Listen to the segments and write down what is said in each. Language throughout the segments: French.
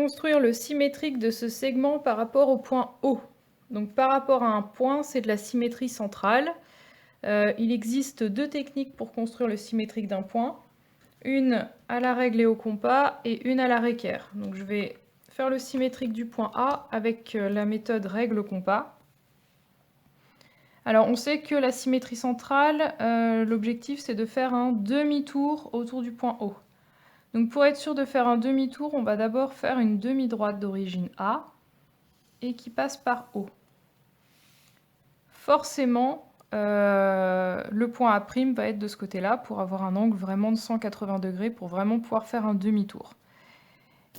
construire le symétrique de ce segment par rapport au point O. Donc par rapport à un point, c'est de la symétrie centrale. Il existe deux techniques pour construire le symétrique d'un point. Une à la règle et au compas et une à la réquerre. Donc je vais faire le symétrique du point A avec la méthode règle-compas. Alors on sait que la symétrie centrale, l'objectif c'est de faire un demi-tour autour du point O. Donc pour être sûr de faire un demi-tour, on va d'abord faire une demi-droite d'origine A et qui passe par O. Forcément, le point A' va être de ce côté-là pour avoir un angle vraiment de 180 degrés pour vraiment pouvoir faire un demi-tour.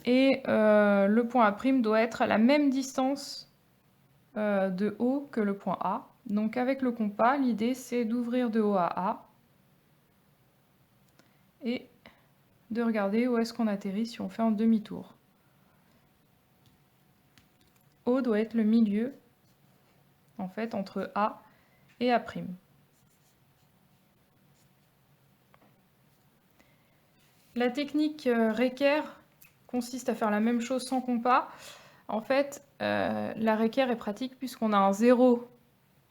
Et le point A' doit être à la même distance de O que le point A. Donc avec le compas, l'idée c'est d'ouvrir de O à A et de regarder où est-ce qu'on atterrit si on fait un demi-tour. O doit être le milieu, en fait, entre A et A'. La technique réquerre consiste à faire la même chose sans compas. En fait, la réquerre est pratique puisqu'on a un 0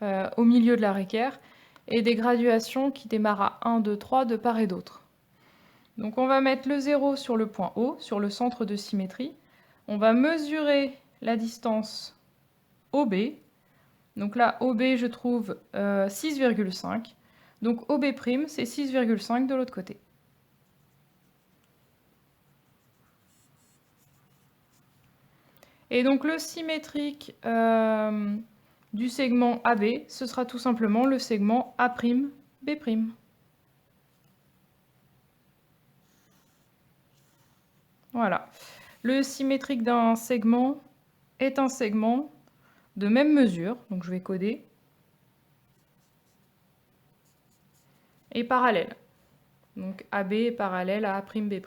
au milieu de la réquerre et des graduations qui démarrent à 1, 2, 3 de part et d'autre. Donc on va mettre le 0 sur le point O, sur le centre de symétrie. On va mesurer la distance OB. Donc là, OB, je trouve 6,5. Donc OB', c'est 6,5 de l'autre côté. Et donc le symétrique du segment AB, ce sera tout simplement le segment A'B'. Voilà. Le symétrique d'un segment est un segment de même mesure, donc je vais coder, et parallèle. Donc AB est parallèle à A'B'.